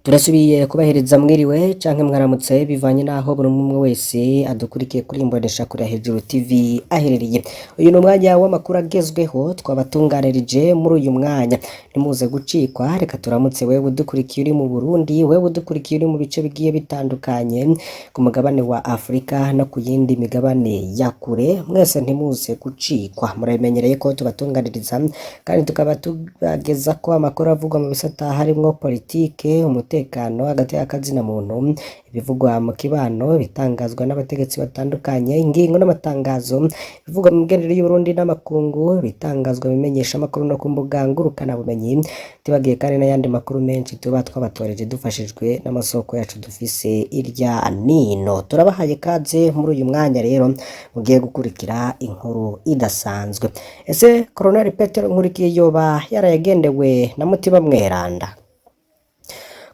Turasubiye kubahereza mwiriwe canke mwaramutse bivanye naho buri umwe wese adukurikiye kuri imbonesha kure hejuru TV aherereye. Uyu ni umwanya w'amakuru agezweho twabatunganirije muri uyu mwanya. Nimuze gucikwa, reka turamutse wewe udukurikiye uri mu Burundi, wewe udukurikiye uri mu bice bigiye bitandukanye ku mugabane wa Afrika no ku yindi migabane ya kure. Mwese ntimuze gucikwa, muramenyereye ko tubatunganiriza kandi tukaba tubageza ko amakuru avugwa mu bisata harimwo politike, umutekano hagati y'akazina muntu, ibivugwa mu kibano, bitangazwa n'abategetsi batandukanye, ingingo n'amatangazo bivugwa mu migenderanire y'u Burundi n'amakungu, bitangazwa bimenyesha amakuru no ku mbuga ngurukana bumenyi, tibagiye kandi n'ayandi makuru menshi tuba twabatoreje dufashijwe n'amasoko yacu dufise irya nino. Turabahaye kaze muri uyu mwanya rero mugiye gukurikira inkuru idasanzwe. Ese Colonel Petero Nkurikiye yoba yarayagendewe na mutima mweranda?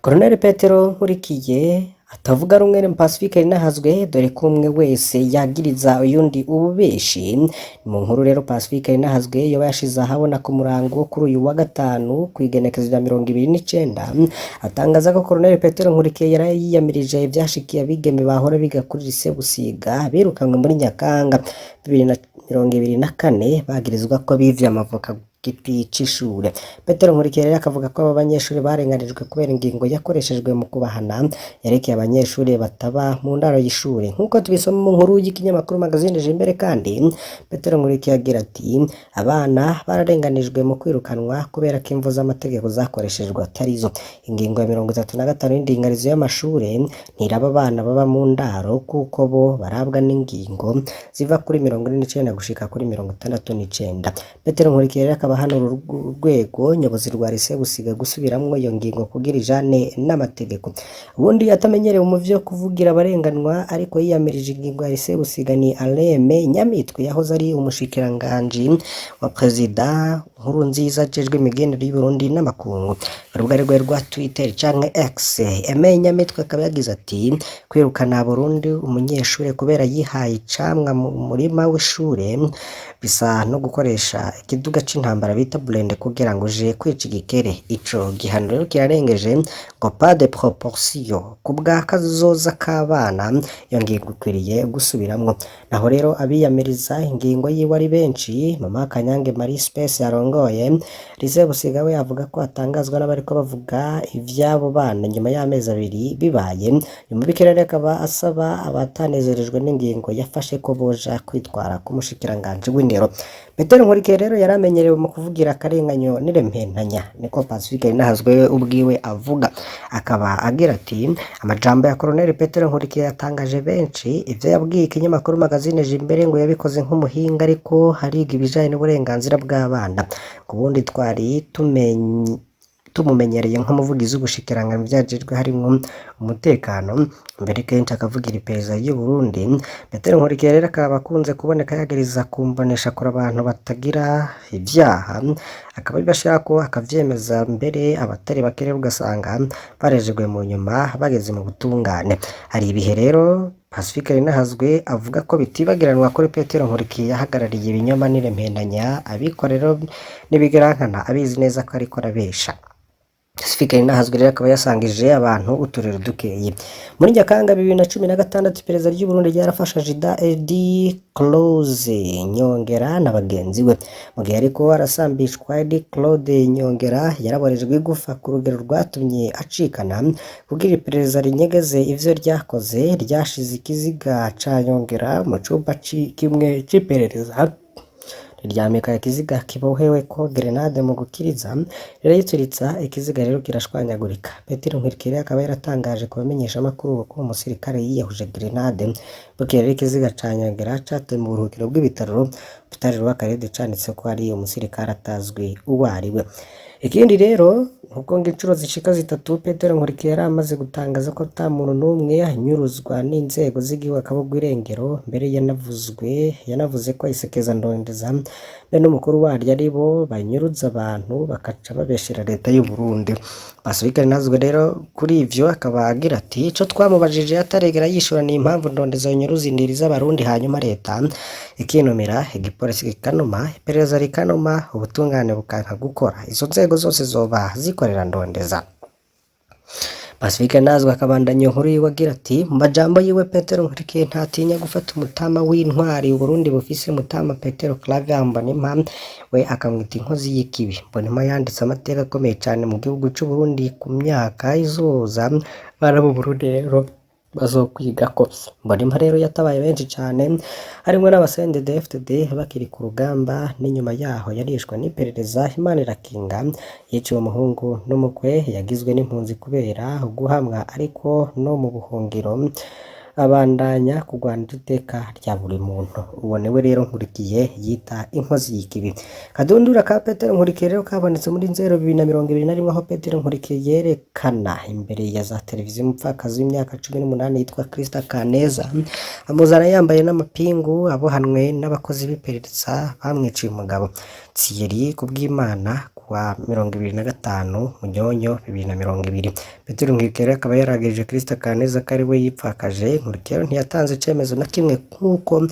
Colonel Petero Nkurikiye atavuga rumwe na Pacifique Ninahazwe, dore ko umwe wese yagiriza uyundi ububeshi. Mu nkuru rero Pacifique Ninahazwe yoba yashize ahabona ku murango kuri uyu wa gatanu kw'igenekerezo rya 29 atangaza ko Colonel Petero Nkurikiye yarayiyamirije ivyashikiye abigeme bahora biga kuri lycée Busiga birukanwe muri Nyakanga 2024 bagirizwa ko bivye amavoka giti c'ishure. Petero Nkurikiye rero akavuga ko aba banyeshuri barenganijwe kubera ingingo yakoreshejwe mu kubahana yarekeye abanyeshuri bataba mu ndaro y'ishure. Nkuko tubisoma mu nkuru y'ikinyamakuru magazine Jimbere, kandi Petero Nkurikiye agira ati abana bararenganijwe mu kwirukanwa kubera ko imvo z'amategeko zakoreshejwe atarizo. Ingingo ya 35 y'indinganizo y'amashure ntiraba abana baba mu ndaro kuko bo barabwa n'ingingo ziva kuri 49 gushika kuri 69. Petero Nkurikiye rero hano urwego nyobozi rwa lycée Busiga gusubiramwo iyo ngingo kugira ijane n'amategeko. Ubundi atamenyerewe mu vyo kuvugira abarenganwa ariko yiyamirije ingingo ya lycée Busiga ni Aleme Nyamitwe yahoze ari umushikiranganji wa Perezida Nkurunziza ajejwe imigenderanire y'u Burundi n'amakungu. Urubuga rwa Twitter canke X, Aime Nyamitwe akaba yagize ati kwirukana Burundi umunyeshure kubera yihaye icamwa mu murima w'ishure bisa no gukoresha ikiduga c'intambara bita blende kugira ngo uje kwica igikere. Ico gihano rero kirarengeje ngo pas de proportion kubwa kazoza k'abana, iyo ngingo ikwiriye gusubiramwo. Naho rero abiyamiriza ingingo yiwe ari benshi, Mama Kanyange Marie Space yarongoye lycée Busiga we avuga ko atangazwa n'abariko bavuga ivyabo bana nyuma y'amezi abiri bibaye. Umubikira rero akaba asaba abatanezerejwe n'ingingo yafashe ko boja kwitwara ku mushikiranganje w'indero. Petero Nkurikiye rero yaramenyerewe mu kuvugira akarenganyo n'irempentanya, niko Pacifique Ninahazwe ubwiwe avuga. Akaba agira ati amajambo ya Colonel Petero Nkurikiye yatangaje benshi. Ivyo yabwiye ikinyamakuru magazine Jimbere ngo yabikoze nk'umuhinga ariko hariga ibijanye n'uburenganzira bw'abana. Kubundi twari tumumenyereye nk'umuvugizi w'ubushikiranganje vyajejwe harimwo umutekano, mbere kenshi akavugira iperereza y'u Burundi. Petero Nkurikiye rero akaba akunze kuboneka yagiriza kumbonesha kuri abantu batagira ivyaha, akaba bibashako akavyemeza, mbere abatari bake rero ugasanga barejejwe mu nyuma bageze mu butungane. Hari ibihe rero Pacifique Ninahazwe avuga ko bitibagiranwa kuri Petero Nkurikiye yahagarariye ibinyoma n'irempentanya abikorera n'ibigirankana abizi neza ko ariko arabesha. Pacifique Ninahazwe rero akaba yasangije abantu uturero dukeye. Muri Nyakanga 2016 iperereza ry'u Burundi ryarafasha Jida Edi Close Nyongera na bagenzi we. Mu gihe ariko arasambishwa, Edi Claude Nyongera yaraborejwe igufa ku rugero rwatumye acikana. Kugira iperereza rinyegeze ivyo ryakoze, ryashize ikiziga ca Nyongera mu cumba kimwe c'iperereza ryamika ikiziga kibohewe ko grenade mu gukiriza rero yituritsa ikiziga rero kirashwanyagurika. Petero Nkurikiye akaba yaratangaje kubamenyesha amakuru ko umusirikare yiyahuje grenade bukera ikiziga ca Nyongera cateye mu buruhukiro bw'ibitaro bitari rw'akarere canditse ko ari umusirikare atazwi uwo ari we. Ikindi rero nuko ngo incuro zishika zitatu Petero Nkurikiye yari amaze gutangaza ko ata muntu n'umwe anyuruzwa n'inzego z'igihugu akabugwa irengero. Mbere yanavuze ko isekeza ndondeza be n'umukuru waryo ari bo banyuruza abantu bakaca babeshera leta y'u Burundi. Pacifique Ninahazwe rero kuri ivyo akaba agira ati ico twamubajije ataregera yishura ni impamvu ndondeza nyuruza indiri z'abarundi, hanyuma leta ikinumira, igipolisi kikanuma, iperereza rikanuma, ubutungane bukanka gukora. Izo nzego zose zoba zikorera ndondeza. Pacifique Nazwe akabandanya inkuru yiwe agira ati mu majambo yiwe Petero Nkurikiye ntatinya gufata umutama w'intwari Uburundi bufise Mutama Petero Claver Mbonimpa we akamwita inkozi y'ikibi. Mbonimpa yanditse amateka akomeye cyane mu gihugu c'u Burundi ku myaka izoza, bana b'u Burundi rero bazokwiga ko. Mbonimpa rero yatabaye benshi cyane harimwo n'abasendede FDD bakiri ku rugamba, n'inyuma yaho yarishwe n'iperereza Imana irakinga, yiciwe umuhungu n'umukwe yagizwe n'impunzi kubera guhamwa ariko no mu buhungiro abandanya kurwanira iteka rya buri muntu. Uwo niwe rero Nkurikiye yita inkozi y'ikibi. Kadundura ka Petero Nkurikiye rero kabonetse muri 2021 aho Petero Nkurikiye yerekana imbere ya za televiziyo umupfakazi w'imyaka 18 yitwa Krista Kaneza, amuzana yambaye n'amapingu abohanwe n'abakozi b'iperereza bamwiciye umugabo. Thierry Kubwimana kuwa 2025 Munyonyo 2020. Petero Nkurikiye akaba yaragejeje Krista Kaneza ko ari we yipfakaje. Nkurikiye ntiyatanze icemezo na kimwe kuko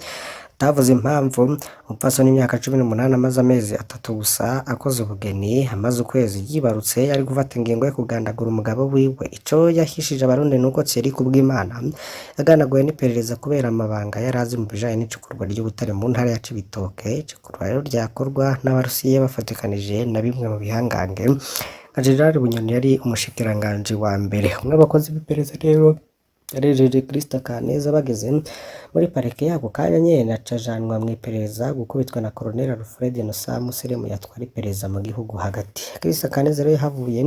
tavuze impamvu. Umupfasoni w'imyaka 18 amaze amezi 3 gusa akoze ubugeni, amaze ukwezi yibarutse yari gufata ingingo yo kugandagura umugabo wiwe. Ico yahishije abarundi nuko Thierry Kubwimana yaganaguye n'iperereza kubera amabanga yarazi mu bijanye n'icukurwa ry'ubutare mu ntara ya Cibitoke. Icukurwa rero ryakorwa n'abarusiye bafatikanije na bimwe mu bihangange nka Gerard Bunyoni yari umushikiranganje wa mbere. Umwe abakozi b'iperereza rero yarejeje Krista Kaneza bageze muri parike yabo kanya nyene acajanwa mu iperereza gukubitwa na Colonel Alfred Innocent Museremu yatwara iperereza mu gihugu hagati. Krista Kaneza rero yahavuye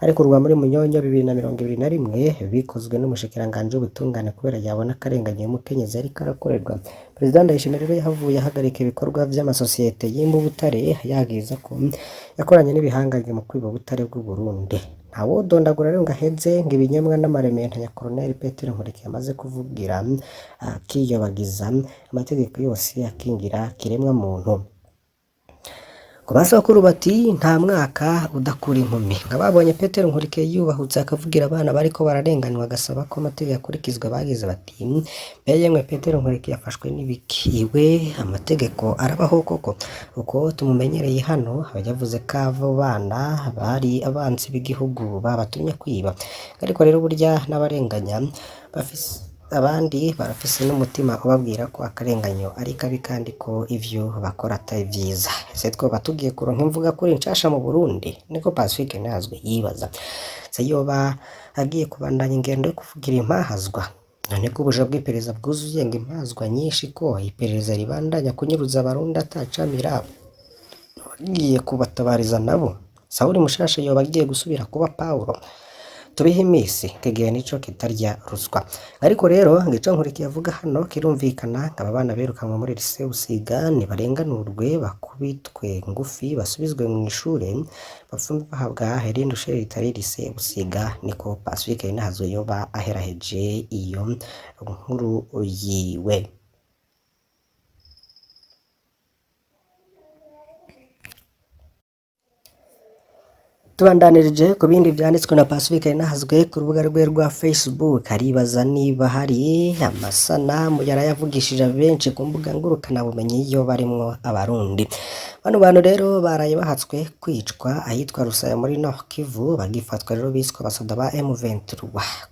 arekurwa muri Munyonyo 2021 bikozwe n'umushikiranganje w'ubutungane kubera yabona akarenganye umukenyezi yari karakorerwa. President Ndayishimiye rero yahavuye ahagarika ibikorwa vy'amasosiyete yimba ubutare yagiza ko yakoranye n'ibihangange mu kwiba ubutare bw'u Burundi. Ntawo dondagura rero ngaheze ngo ibinyamwa n'amarementa ya Colonel Petero Nkurikiye amaze kuvugira akiyobagiza amategeko yose akingira kiremwa muntu. Ku basakuru bati nta mwaka udakura inkumi. Ngababonye Petero Nkurikiye yubahutse akavugira abana bariko bararenganwa agasaba ko amategeko akurikizwa, bagize bati mbeyemwe Petero Nkurikiye yafashwe n'ibikiwe amategeko arabaho koko uko tumumenyereye hano. Abayavuze ko abo bana bari abanzi b'igihugu babatumye kwiba, ariko rero burya n'abarenganya bafise abandi barafise n'umutima ubabwira ko akarenganyo ari kabi kandi ko ivyo bakora atari vyiza. Ese twoba tugiye kuronka imvuga kuri nshasha mu Burundi? Niko Pacifique Nazwe yibaza. Se yoba agiye kubandanya ingendo yo kuvugira impahazwa? None ko ubuja bw'iperereza bwuzuye ngo impahazwa nyinshi ko iperereza ribandanya kunyuruza abarundi atacamira, agiye kubatabariza nabo? Sauli Mushasha yoba agiye gusubira kuba Paulo? Tubihe imisi kegiye nico kitarya ruswa. Ariko rero ngico Nkurikiye avuga hano kirumvikana. Aba bana berukanwe muri lycée Busiga nibarenganurwe, bakubitwe ngufi, basubizwe mu ishure, bapfumbe bahabwa irindi shure ritari lycée Busiga. Niko Pacifique Nazwe yoba aheraheje iyo nkuru yiwe. Tubandanirije ku bindi vyanditswe na Pacifique Nazwe ku rubuga rwe rwa Facebook. Aribaza niba hari amasanamu yarayavugishije benshi ku mbuga ngurukana bumenyi iyo barimwo abarundi. Bano bantu rero baraye bahatswe kwicwa ahitwa Rusaya muri Nord Kivu, bagifatwa rero biswe abasoda ba M23.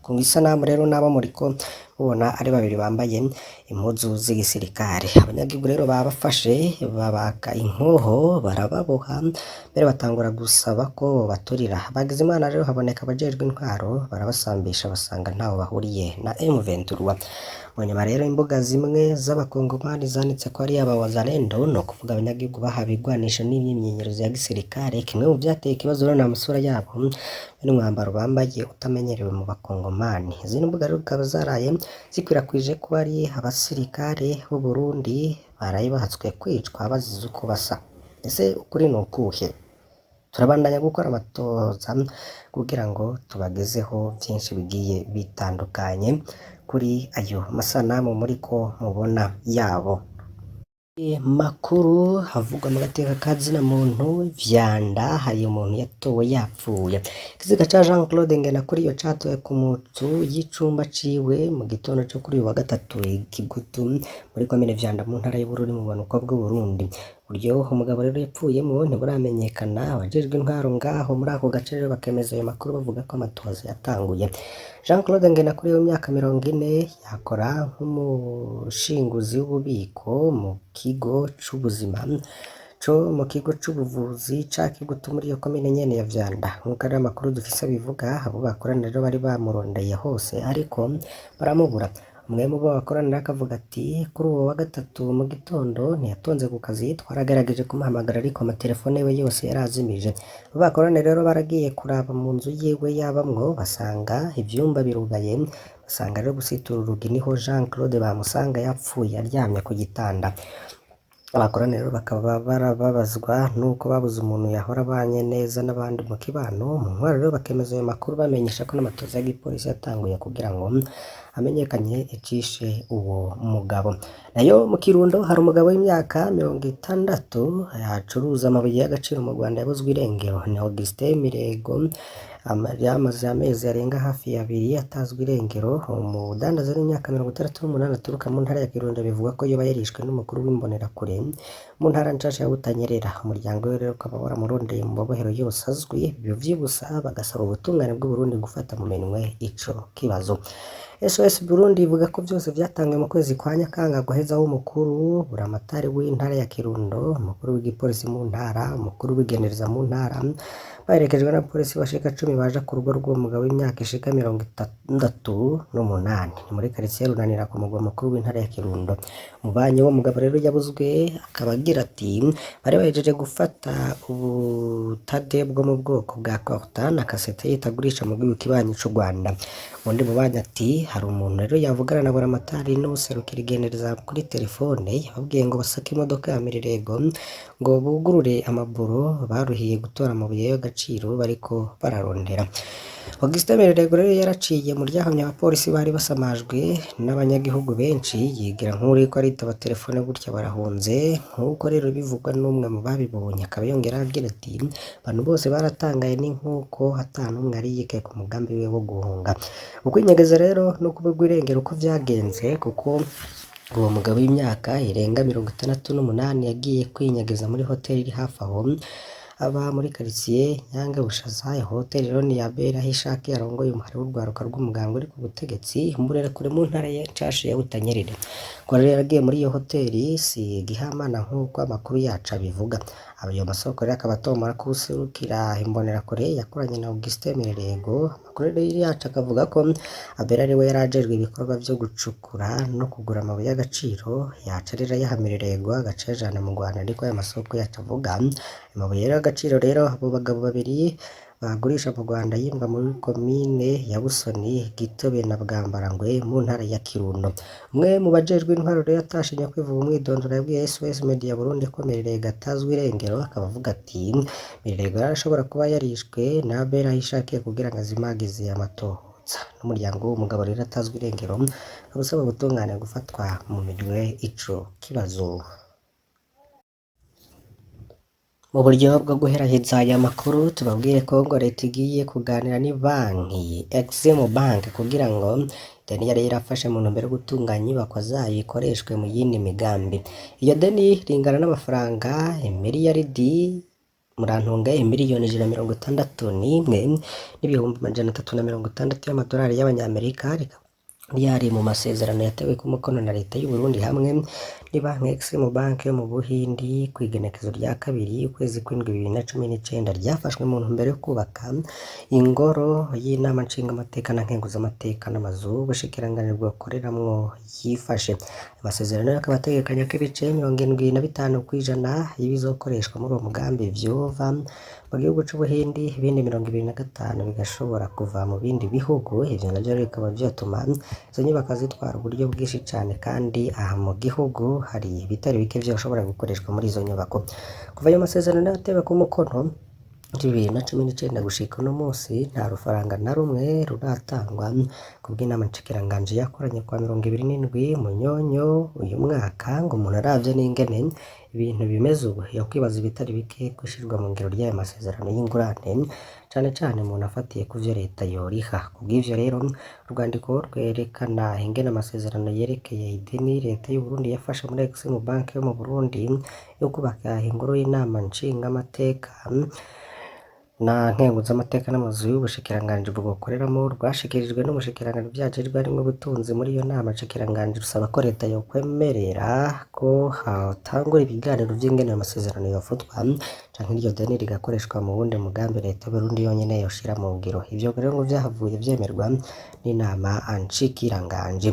Ku isanamu rero nabo muriko ubona ari babiri bambaye impuzu z'igisirikare. Abanyagihugu rero babafashe babaka inkoho barababoha, mbere batangura gusaba ko baturira. Bagize Imana rero haboneka abajejwe intwaro barabasambisha basanga ntaho bahuriye na M23. Munyuma rero imbuga zimwe z'abakongomani zanditse ko ari abawazalendo, no kuvuga abanyagihugu bahabigwanisha n'imyimenyerezo ya gisirikare. Kimwe mu vyateye ikibazo rero na musura yabo n'umwambaro bambaye utamenyerewe mu bakongomani. Izindi mbuga rero zikaba zaraye zikwirakwije ko ari abasirikare b'u Burundi baraye bahatswe kwicwa bazize uko basa. Ese ukuri ni ukuhe? Turabandanya gukora amatoza kugira ngo tubagezeho byinshi bigiye bitandukanye kuri ayo masanamu muriko mubona yabo. Makuru havugwa mu gateka kazina muntu vyanda, hari umuntu yatowe yapfuye. Ikiziga ca Jean Claude Ngenakuriyo iyo catowe ku mutu y'icumba ciwe mu gitondo cyo kuri uyu wa gatatu Kigutu muri komine Vyanda mu ntara y'Ubururi mu bumanuko bw'u Burundi. uburyo umugabo rero yapfuyemwo ntiburamenyekana. Abajejwe intwaro ngaho muri ako gace rero bakemeza ayo makuru bavuga ko amatohoza yatanguye. Jean Claude Ngendakuryo w'imyaka 40 yakora nk'umushinguzi w'ububiko mu kigo c'ubuzima mu kigo c'ubuvuzi ca Kigutu muri iyo komine nyene ya Vyanda. Nk'uko ari amakuru dufise bivuga, abo bakorana rero bari bamurondeye hose ariko baramubura. Umwe mu bo bakorana akavuga ati kuri uwo wa gatatu mu gitondo ntiyatonze ku kazi, twaragerageje kumuhamagara ariko amatelefone we yose yarazimije. Abo bakorana rero baragiye kuraba mu nzu yiwe yabamwo basanga ivyumba birugaye, basanga rero gusitura urugi niho Jean Claude bamusanga yapfuye aryamye ku gitanda. Abakorana rero bakaba barababazwa nuko babuze umuntu yahora abanye neza n'abandi mu kibano. Mu ntwaro rero bakemeza ayo makuru bamenyesha ko n'amatohoza y'igipolisi yatanguye kugira ngo amenyekanye icishe uwo mugabo. Nayo mu Kirundo hari umugabo w'imyaka 60 yacuruza amabuye y'agaciro mu Rwanda yabuzwe irengero. Ni Augustin Mirego yamaze amezi arenga hafi 2 atazwi irengero. Umudandaza w'imyaka 68 aturuka mu ntara ya Kirundo bivugwa ko yoba yarishwe n'umukuru w'imbonerakure mu ntara nshasha ya Butanyerera. Umuryango we rero ukaba waramurondeye mu mabohero yose azwi, ibyo vyibusaba bagasaba ubutungane bw'u Burundi gufata mu minwe ico kibazo. SOS Burundi ivuga ko byose byatangiye mu kwezi kwa Nyakanga guheza w'umukuru buramatari w'intara ya Kirundo, umukuru w'igipolisi mu ntara, umukuru w'igenereza mu ntara baherekejwe na polisi bashika 10 baje ku rugo rw'uwo mugabo w'imyaka ishika 68. Ni muri quartier Runanira ku mugwa mukuru w'intara ya Kirundo. Umubanyi wo mugabo rero yabuzwe akaba agira ati bari bahejeje gufata ubutade bwo mu bwoko bwa Cortan akasete yitagurisha mu gihugu kibanyi c'u Rwanda. Undi mubanyi ati hari umuntu rero yavugana na buramatari n'userukira igenereza kuri telefone yababwiye ngo basake imodoka ya Mirego ngo bugurure amaburo baruhiye gutora amabuye y'agaciro bariko bararondera. Augustin Mirego rero yaraciye mu ryahamye abapolisi bari basamajwe n'abanyagihugu benshi yigira nk'uri ko aritaba telefone gutya barahunze. Nk'uko rero bivugwa n'umwe mu babibonye akaba yongera agira ati abantu bose baratangaye ni nk'uko hatanumwe ari yike ku mugambi we wo guhunga. Ukwinyegeza rero no kubigwa irengero uko vyagenze kuko uwo mugabo w'imyaka irenga 68 yagiye kwinyegeza muri hoteli iri hafi aho aba muri quartier Nyange Bushaza. Hoteli rero ni yabera hishaki yarongoye umuhari w'urwaruka rw'umuganga uri ku butegetsi Mburera kure mu ntara ya Nshasha ya Butanyerera. Ko rero yagiye muri iyo hoteli si gihamana nk'uko amakuru yacu abivuga. Abayo masoko rero akaba atomora kuserukira imbonerakure yakoranye na Augustin Mirego. Amakuru rero yacu akavuga ko Abera ari we yarajejwe ibikorwa byo gucukura no kugura amabuye y'agaciro. Yacarira yahamirego agacejana mu Rwanda ariko aya masoko yacu avuga amabuye y'agaciro rero abo bagabo babiri bagurisha mu Rwanda yimbwa muri komine ya Busoni, Gitobe na Bwambarangwe mu ntara ya Kirundo. Umwe mu bajejwe intwaro rero yatashinye kwivuga umwidondoro yabwiye SOS Media Burundi ko Mirego atazwi irengero. Akaba avuga ati Mirego arashobora kuba yarishwe na Abera yishakiye kugira ngo azimagize amatohoza. N'umuryango w'umugabo rero atazwi irengero abusaba ubutungane gufatwa mu minwe ico kibazo. Mu buryo bwo guheraheza aya makuru tubabwire ko ngo leta igiye kuganira ni banki Exim Bank kugira ngo deni yari yarafashe mu ntumbero yo gutunganya inyubako zayo ikoreshwe mu yindi migambi. Iyo deni ringana n'amafaranga miliyaridi murantunga miliyoni 161 n'ibihumbi 360 y'amadolari y'abanyamerika ryari mu masezerano yatewe ku mukono na leta y'u Burundi hamwe ni banki Exim Bank yo mu Buhindi kwigenekezo rya 2 ukwezi kw'indwi 2019 ryafashwe mu ntumbero yo kubaka ingoro y'inama nshingamateka na nkenguzamateka n'amazu ubushikiranganje bwakoreramwo yifashe. Amasezerano akaba ategekanya ko ibice 75% y'ibizokoreshwa muri uwo mugambi vyova mu gihugu c'Ubuhindi, ibindi 25 bigashobora kuva mu bindi bihugu. Ivyo navyo bikaba vyatuma izo nyubako zitwara uburyo bwinshi cane kandi aha mu gihugu hari ibitari bike vyoshobora gukoreshwa muri izo nyubako. Kuva ayo masezerano yatewe ku mukono 2019 gushika uno musi nta rufaranga na rumwe ruratangwa kubw'inama nshikiranganji yakoranye kwa 27 Munyonyo uyu mwaka ngo umuntu aravye n'ingene ibintu bimeze ubu yakwibaza ibitari bike kwishirwa mu ngiro ry'aya masezerano y'ingurane cane cane umuntu afatiye kuvyo leta yoriha. Kubw'ivyo rero urwandiko rwerekana ingene amasezerano yerekeye ideni leta y'u Burundi yafashe muri Exim Bank yo mu Burundi yo kubaka ingoro y'inama nshingamateka na nkenguzamateka n'amazu y'ubushikiranganji bukoreramo rwashikirijwe n'umushikiranganji vyajejwe harimwo ubutunzi muri iyo nama. Nshikiranganji rusaba ko leta yokwemerera ko hatangura ibiganiro vy'ingene ayo masezerano yofatwa canke iryo deni rigakoreshwa mu wundi mugambi leta y'Uburundi yonyene yoshira mu ngiro. Ivyo rero ngo vyahavuye vyemerwa n'inama nshikiranganji.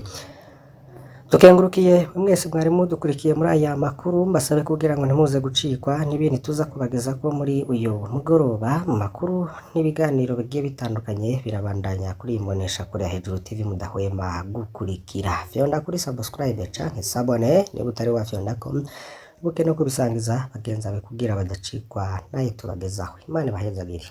Tukengurukiye mwese mwari mudukurikiye muri aya makuru, mbasabe kugira ngo ntimuze gucikwa n'ibindi tuza kubagezako muri uyu mugoroba. Mu makuru n'ibiganiro bigiye bitandukanye birabandanya kuri Imbonesha kure Hejuru TV, mudahwema gukurikira. Fyonda kuri subscribe canke sabone niba utari wafyondako, buke no kubisangiza bagenzi bawe kugira badacikwa nayo tubagezaho. Imana ibahezagire.